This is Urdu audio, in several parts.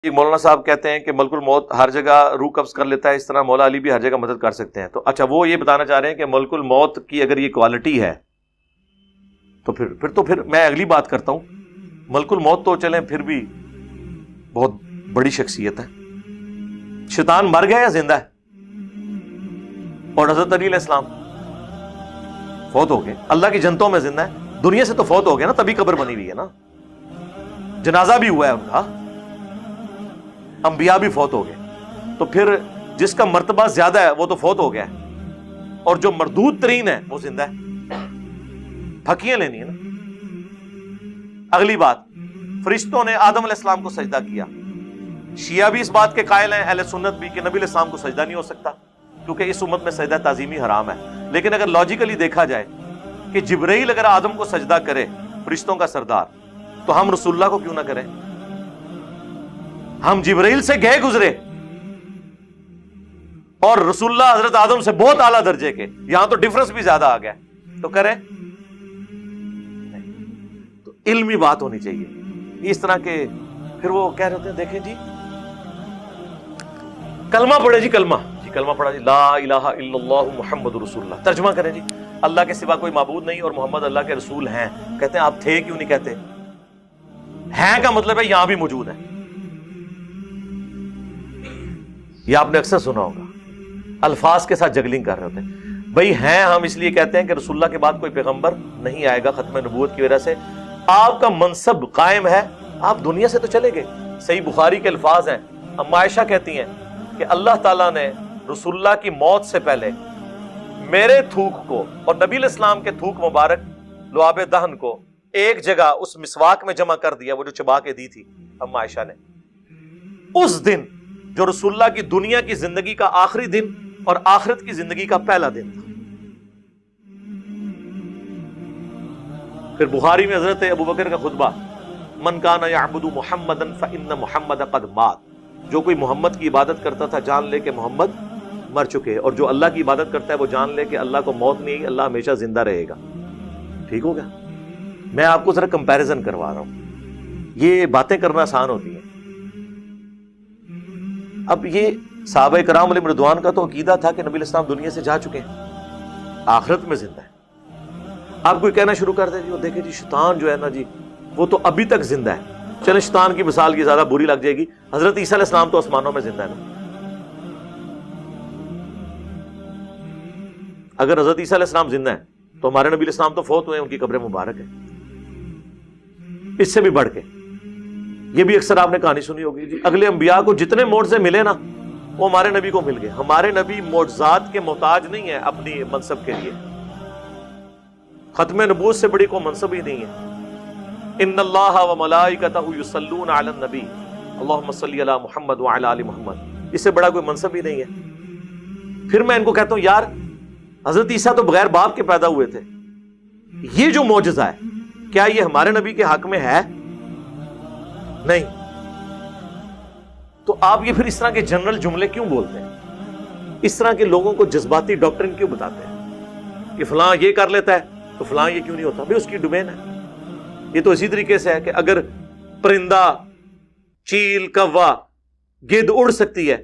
ایک مولانا صاحب کہتے ہیں کہ ملک الموت ہر جگہ روح قبض کر لیتا ہے، اس طرح مولا علی بھی ہر جگہ مدد کر سکتے ہیں. تو اچھا وہ یہ بتانا چاہ رہے ہیں کہ ملک الموت کی اگر یہ کوالٹی ہے تو پھر میں اگلی بات کرتا ہوں. ملک الموت تو چلیں پھر بھی بہت بڑی شخصیت ہے. شیطان مر گیا یا زندہ ہے؟ اور حضرت علی علیہ السلام فوت ہو گئے، اللہ کی جنتوں میں زندہ ہے، دنیا سے تو فوت ہو گئے نا، تبھی قبر بنی ہوئی ہے نا، جنازہ بھی ہوا ہے ان کا، انبیاء بھی فوت ہو گئے. تو پھر جس کا مرتبہ زیادہ ہے وہ تو فوت ہو گیا ہے، اور جو مردود ترین ہے وہ زندہ ہے. پھکیاں لینی ہے نا. اگلی بات، فرشتوں نے آدم علیہ السلام کو سجدہ کیا. شیعہ بھی اس بات کے قائل ہیں، اہل سنت بھی، کہ نبی علیہ السلام کو سجدہ نہیں ہو سکتا کیونکہ اس امت میں سجدہ تعظیمی حرام ہے. لیکن اگر لاجیکلی دیکھا جائے کہ جبرائیل اگر آدم کو سجدہ کرے، فرشتوں کا سردار، تو ہم رسول اللہ کو کیوں نہ کریں؟ ہم جبرائیل سے گئے گزرے اور رسول اللہ حضرت آدم سے بہت اعلیٰ درجے کے، یہاں تو ڈفرنس بھی زیادہ آ گیا، تو کریں؟ تو علمی بات ہونی چاہیے. اس طرح کے پھر وہ کہہ رہے ہیں دیکھیں جی کلمہ پڑھے، جی کلمہ پڑھا، جی لا الہ الا اللہ محمد رسول اللہ. ترجمہ کریں جی اللہ کے سوا کوئی معبود نہیں اور محمد اللہ کے رسول ہیں. کہتے ہیں آپ تھے کیوں نہیں کہتے؟ ہیں کا مطلب ہے یہاں بھی موجود ہے. یہ آپ نے اکثر سنا ہوگا، الفاظ کے ساتھ جگلنگ کر رہے ہوتے ہیں. بھائی ہیں ہم اس لیے کہتے ہیں کہ رسول اللہ کے بعد کوئی پیغمبر نہیں آئے گا ختم نبوت کی وجہ سے. آپ کا منصب قائم ہے، آپ دنیا سے تو چلے گئے. صحیح بخاری کے الفاظ ہیں، اما عائشہ کہتی ہیں کہ اللہ تعالیٰ نے رسول اللہ کی موت سے پہلے میرے تھوک کو اور نبی علیہ السلام کے تھوک مبارک لعاب دہن کو ایک جگہ اس مسواک میں جمع کر دیا، وہ جو چبا کے دی تھی اما عائشہ نے. اس دن جو رسول اللہ کی دنیا کی زندگی کا آخری دن اور آخرت کی زندگی کا پہلا دن تھا. پھر بخاری میں حضرت ابو بکر کا خطبہ، من کان یعبد محمدا فإن محمد قد مات. جو کوئی محمد کی عبادت کرتا تھا جان لے کہ محمد مر چکے، اور جو اللہ کی عبادت کرتا ہے وہ جان لے کہ اللہ کو موت نہیں، اللہ ہمیشہ زندہ رہے گا. ٹھیک ہو گیا؟ میں آپ کو ذرا کمپیریزن کروا رہا ہوں، یہ باتیں کرنا آسان ہوتی ہیں. اب یہ صحابہ کرام علیہم رضوان کا تو عقیدہ تھا کہ نبی علیہ السلام دنیا سے جا چکے ہیں، آخرت میں زندہ ہے. آپ کوئی کہنا شروع کر دے جی وہ دیکھیں جی شیطان جو ہے نا جی وہ تو ابھی تک زندہ ہے. چلے شیطان کی مثال کی زیادہ بری لگ جائے گی، حضرت عیسیٰ علیہ السلام تو آسمانوں میں زندہ ہے نا. اگر حضرت عیسیٰ علیہ السلام زندہ ہے تو ہمارے نبی علیہ السلام تو فوت ہوئے ہیں، ان کی قبر مبارک ہے. اس سے بھی بڑھ کے یہ بھی اکثر آپ نے کہانی سنی ہوگی جی اگلے انبیاء کو جتنے معجزے ملے نا وہ ہمارے نبی کو مل گئے. ہمارے نبی معجزات کے محتاج نہیں ہے اپنی منصب کے لیے. ختم نبوت سے بڑی کوئی منصب ہی نہیں ہے. ان اللہ و ملائکتہ یصلون علی النبی اللہم صلی علی محمد وعلی آل محمد. اس سے بڑا کوئی منصب ہی نہیں ہے. پھر میں ان کو کہتا ہوں یار حضرت عیسیٰ تو بغیر باپ کے پیدا ہوئے تھے، یہ جو معجزہ ہے کیا یہ ہمارے نبی کے حق میں ہے؟ نہیں. تو آپ یہ پھر اس طرح کے جنرل جملے کیوں بولتے ہیں؟ اس طرح کے لوگوں کو جذباتی ڈاکٹرن کیوں بتاتے ہیں کہ فلاں یہ کر لیتا ہے تو فلاں یہ کیوں نہیں ہوتا؟ بھئی اس کی ڈومین ہے. یہ تو اسی طریقے سے ہے کہ اگر پرندہ، چیل، کوا، گدھ اڑ سکتی ہے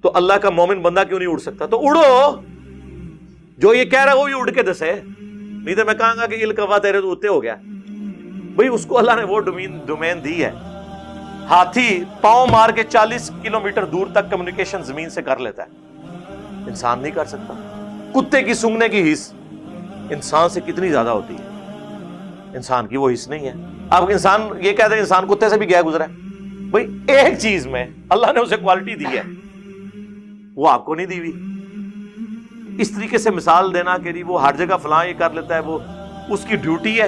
تو اللہ کا مومن بندہ کیوں نہیں اڑ سکتا؟ تو اڑو، جو یہ کہہ رہا ہے وہ بھی اڑ کے دسے. نہیں تو میں کہاں گا کہ کوا تیرے تو اڑتے ہو گیا. بھئی اس کو اللہ نے وہ ڈومین دی ہے. ہاتھی پاؤں مار کے 40 کلومیٹر دور تک کمیونیکیشن زمین سے کر لیتا ہے، انسان نہیں کر سکتا. کتے کی سونگنے کی حس انسان سے کتنی زیادہ ہوتی ہے، انسان کی وہ حس نہیں ہے. اب انسان یہ کہتے ہیں انسان کتے سے بھی گیا گزرا ہے. بھئی ایک چیز میں اللہ نے اسے کوالٹی دی ہے وہ آپ کو نہیں دی ہوئی. اس طریقے سے مثال دینا کہ وہ ہر جگہ فلاں یہ کر لیتا ہے، وہ اس کی ڈیوٹی ہے،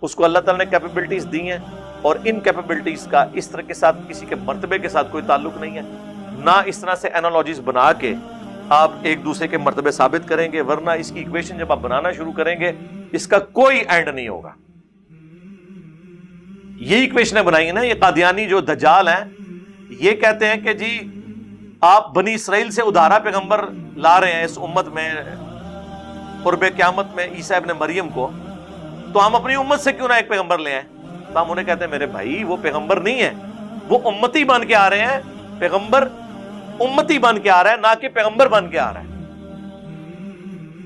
اس کو اللہ تعالیٰ نے کیپیبلٹیز دی ہیں، اور ان کیپیبلٹیز کا اس طرح کے ساتھ کسی کے مرتبے کے ساتھ کوئی تعلق نہیں ہے. نہ اس طرح سے انالوجیز بنا کے آپ ایک دوسرے کے مرتبے ثابت کریں گے، ورنہ اس کی ایکویشن جب آپ بنانا شروع کریں گے اس کا کوئی اینڈ نہیں ہوگا. یہ ایکویشنیں بنائی ہیں نا یہ قادیانی جو دجال ہیں، یہ کہتے ہیں کہ جی آپ بنی اسرائیل سے ادھارا پیغمبر لا رہے ہیں اس امت میں قرب قیامت میں عیسیٰ ابن مریم کو، تو ہم اپنی امت سے کیوں نہ ایک پیغمبر لے آئیں؟ تو ہم انہیں کہتے ہیں میرے بھائی وہ پیغمبر نہیں ہے، وہ امتی بن کے آ رہے ہیں، پیغمبر امتی بن کے آ رہا ہے، نہ کہ پیغمبر بن کے آ رہا ہے،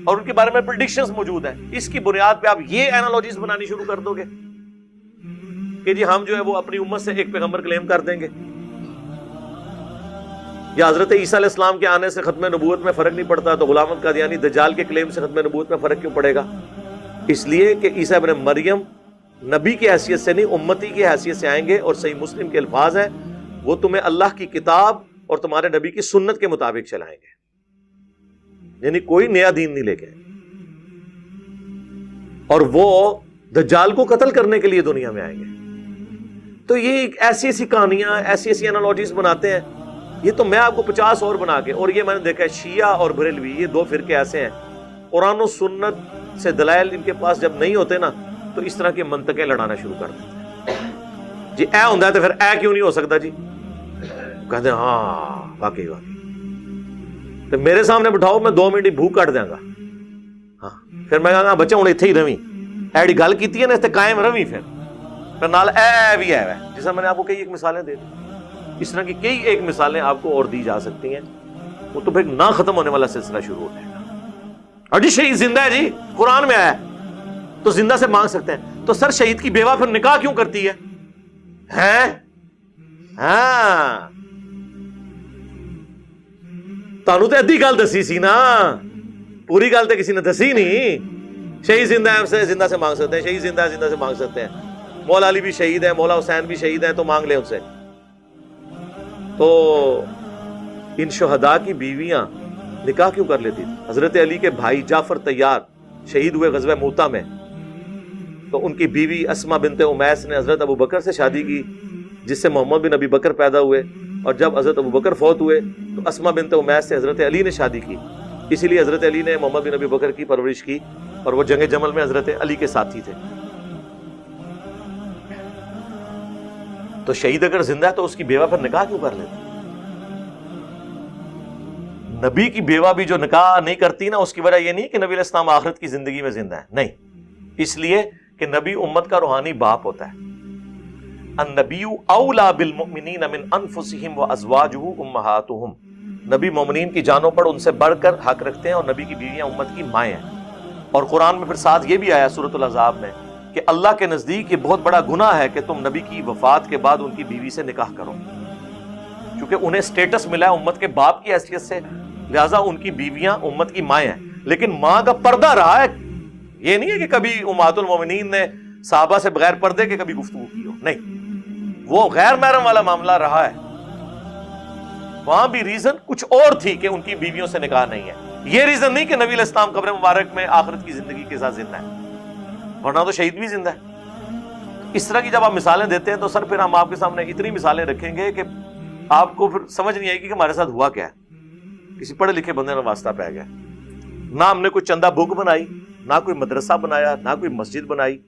اور ان کے بارے میں پریڈکشنز موجود ہیں. اس کی بنیاد پہ آپ یہ اینالوجیز بنانی شروع کر دو گے کہ جی ہم جو ہے وہ اپنی امت سے ایک پیغمبر کلیم کر دیں گے، یا حضرت عیسیٰ علیہ السلام کے آنے سے ختم نبوت میں فرق نہیں پڑتا، تو غلام احمد قادیانی دجال کے کلیم سے ختم نبوت میں فرق کیوں پڑے گا؟ اس لیے کہ عیسیٰ ابن مریم نبی کی حیثیت سے نہیں، امتی کی حیثیت سے آئیں گے، اور صحیح مسلم کے الفاظ ہیں، وہ تمہیں اللہ کی کتاب اور تمہارے نبی کی سنت کے مطابق چلائیں گے، یعنی کوئی نیا دین نہیں لے کے، اور وہ دجال کو قتل کرنے کے لیے دنیا میں آئیں گے. تو یہ ایسی ایسی کہانیاں، ایسی ایسی انالوجیز بناتے ہیں. یہ تو میں آپ کو 50 اور بنا کے، اور یہ میں نے دیکھا ہے شیعہ اور بریلوی، یہ دو فرقے ایسے ہیں، قرآن و سنت سے دلائل ان کے پاس جب نہیں ہوتے نا، تو اس طرح کے منطقیں لڑانا شروع کر دیتے ہیں. جی اے ہوں تو پھر اے کیوں نہیں ہو سکتا؟ جی کہتے ہیں ہاں واقعی تو میرے سامنے بٹھاؤ، میں 2 منٹ بھوک کٹ دیں گا. ہاں پھر میں کہا گا بچہ ہوں اتنے ہی روی ایڈی گل کی نا، اتنے قائم روی، پھر نال اے بھی ہے جیسا میں نے آپ کو کئی ایک مثالیں دے دی. اس طرح کی کئی ایک مثالیں آپ کو اور دی جا سکتی ہیں. وہ تو پھر نہ ختم ہونے والا سلسلہ شروع ہو جائے گا. اور جی شہید زندہ ہے، جی قرآن میں آیا تو زندہ سے مانگ سکتے ہیں. تو سر شہید کی بیوہ پھر نکاح کیوں کرتی ہے؟ ہاں تانوں تے ادھی گل دسی سی نا، پوری گل تے کسی نے دسی نہیں. شہید زندہ ہے، زندہ سے مانگ سکتے ہیں، شہید زندہ ہے، زندہ سے مانگ سکتے ہیں. مولا علی بھی شہید ہے، مولا حسین بھی شہید ہیں، تو مانگ لیں ان سے. تو ان شہداء کی بیویاں نکاح کیوں کر لیتی تھی؟ حضرت علی کے بھائی جعفر طیار شہید ہوئے غزوہ موتہ میں، تو ان کی بیوی اسماء بنت امیس نے حضرت ابو بکر سے شادی کی، جس سے محمد بن ابی بکر پیدا ہوئے. اور جب حضرت ابو بکر فوت ہوئے تو اسماء بنت امیس سے حضرت علی نے شادی کی. اسی لیے حضرت علی نے محمد بن ابی بکر کی پرورش کی، اور وہ جنگ جمل میں حضرت علی کے ساتھی تھے. تو شہید اگر زندہ ہے تو اس کی بیوہ پر نکاح کیوں کر لیتی؟ نبی کی بیوہ بھی جو نکاح نہیں کرتی نا، اس کی وجہ یہ نہیں کہ نبی علیہ السلام آخرت کی زندگی میں زندہ ہے، نہیں، اس لیے کہ نبی امت کا روحانی باپ ہوتا ہے. النبی اولا بالمؤمنین من انفسہم وازواجہ امہاتہم، نبی مومنین کی جانوں پر ان سے بڑھ کر حق رکھتے ہیں، اور نبی کی بیویاں امت کی مائیں ہیں. اور قرآن میں پھر ساتھ یہ بھی آیا سورۃ الاحزاب میں کہ اللہ کے نزدیک یہ بہت بڑا گناہ ہے کہ تم نبی کی وفات کے بعد ان کی بیوی سے نکاح کرو، کیونکہ انہیں سٹیٹس ملا ہے امت کے باپ کی حیثیت سے، لہٰذا ان کی بیویاں امت کی مائیں ہیں. لیکن ماں کا پردہ رہا ہے، یہ نہیں ہے کہ کبھی امہات المومنین نے صحابہ سے بغیر پردے کے کبھی گفتگو کی ہو، نہیں، وہ غیر محرم والا معاملہ رہا ہے. وہاں بھی ریزن کچھ اور تھی کہ ان کی بیویوں سے نکاح نہیں ہے. یہ ریزن نہیں کہ نبی علیہ السلام قبر مبارک میں آخرت کی زندگی کے ساتھ زندہ ہے، ورنہ تو شہید بھی زندہ ہے. اس طرح کی جب آپ مثالیں دیتے ہیں تو سر پھر ہم آپ کے سامنے اتنی مثالیں رکھیں گے کہ آپ کو پھر سمجھ نہیں آئے گی کہ ہمارے ساتھ ہوا کیا ہے. کسی پڑھے لکھے بندے نے واسطہ پہ گیا، نہ ہم نے کوئی چندہ بک بنائی، نہ کوئی مدرسہ بنایا، نہ کوئی مسجد بنائی،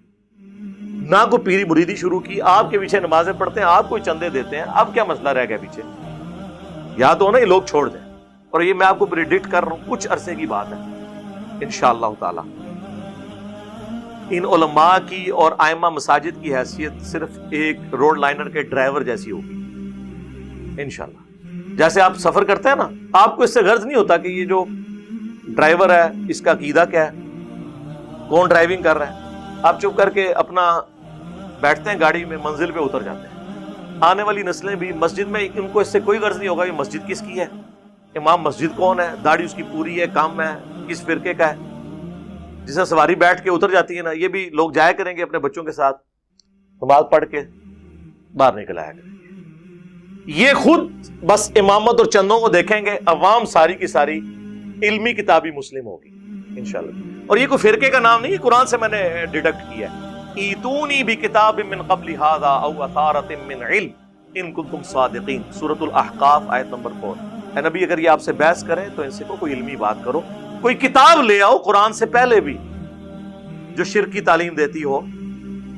نہ کوئی پیری مریدی شروع کی. آپ کے پیچھے نمازیں پڑھتے ہیں، آپ کوئی چندے دیتے ہیں، اب کیا مسئلہ رہ گیا پیچھے؟ یا تو نا یہ لوگ چھوڑ دیں. اور یہ میں آپ کو پریڈکٹ کر رہا ہوں، کچھ عرصے کی بات ہے انشاءاللہ تعالی. ان علماء کی اور ائمہ مساجد کی حیثیت صرف ایک روڈ لائنر کے ڈرائیور جیسی ہوگی انشاءاللہ. جیسے آپ سفر کرتے ہیں نا، آپ کو اس سے غرض نہیں ہوتا کہ یہ جو ڈرائیور ہے اس کا عقیدہ کیا ہے، کون ڈرائیونگ کر رہا ہے. آپ چپ کر کے اپنا بیٹھتے ہیں گاڑی میں، منزل پہ اتر جاتے ہیں. آنے والی نسلیں بھی مسجد میں ان کو اس سے کوئی غرض نہیں ہوگا یہ مسجد کس کی ہے، امام مسجد کون ہے، داڑھی اس کی پوری ہے، کام ہے، کس فرقے کا ہے. جسے سواری بیٹھ کے اتر جاتی ہے نا، یہ بھی لوگ جایا کریں گے اپنے بچوں کے ساتھ، نماز پڑھ کے باہر نکل آیا کریں گے. یہ خود بس امامت اور چندوں کو دیکھیں گے، عوام ساری کی ساری علمی کتابی مسلم ہوگی انشاءاللہ. اور یہ کوئی فرقے کا نام نہیں، یہ قرآن سے میں نے ڈیڈکٹ کیا ہے. ایتونی بکتاب من قبل ھذا او اثارۃ من علم ان کنتم صادقین، سورۃ الاحقاف آیت نمبر 4. اے نبی اگر یہ آپ سے بحث کریں تو ان سے کوئی علمی بات کرو، کوئی کتاب لے آؤ قرآن سے پہلے بھی جو شرک کی تعلیم دیتی ہو.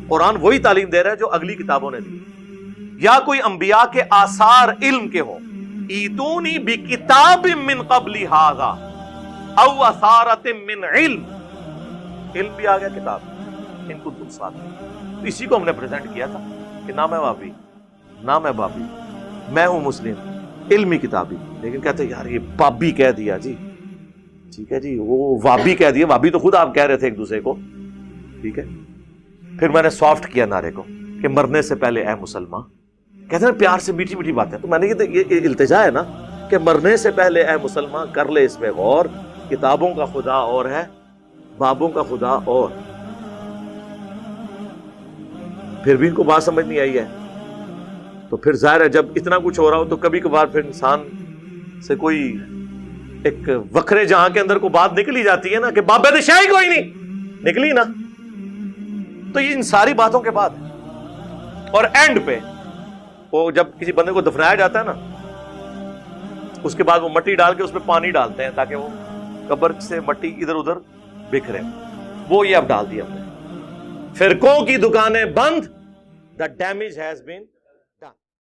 قرآن وہی تعلیم دے رہا ہے جو اگلی کتابوں نے دی، یا کوئی انبیاء کے آثار علم کے ہوں. ایتونی بکتاب من قبل ھذا او اثارۃ من علم، علم بھی آ گیا، کتاب ان کو تم ساتھ. تو اسی کو ہم نے پریزنٹ کیا تھا کہ نام ہے وابی نہ میں بابی، میں ہوں مسلم علمی کتابی، لیکن کہتے یار یہ بابی کہہ دیا جی، ٹھیک ہے جی، وہ وابی کہہ دیا، وابی تو خود آپ کہہ رہے تھے ایک دوسرے کو، ٹھیک ہے۔ پھر میں نے سافٹ کیا نعرے کو کہ مرنے سے پہلے اے مسلمان، کہتے ہیں پیار سے میٹھی میٹھی باتیں، تو میں نے یہ التجا ہے نا کہ مرنے سے پہلے اے مسلمان کر لے اس میں غور، کتابوں کا خدا اور ہے، بابوں کا خدا اور۔ پھر بھی ان کو بات سمجھ نہیں آئی ہے، تو پھر ظاہر ہے جب اتنا کچھ ہو رہا ہو تو کبھی کبھار پھر انسان سے کوئی ایک وکھرے جہاں کے اندر کو بات نکلی جاتی ہے نا کہ بابے شاہی کوئی نہیں نکلی نا، تو یہ ان ساری باتوں کے بعد اور اینڈ پہ وہ جب کسی بندے کو دفنایا جاتا ہے نا، اس کے بعد وہ مٹی ڈال کے اس میں پانی ڈالتے ہیں تاکہ وہ قبر سے مٹی ادھر ادھر بکھرے، وہ یہ اب ڈال دیا ہم نے۔ فرقوں کی دکانیں بند، the damage has been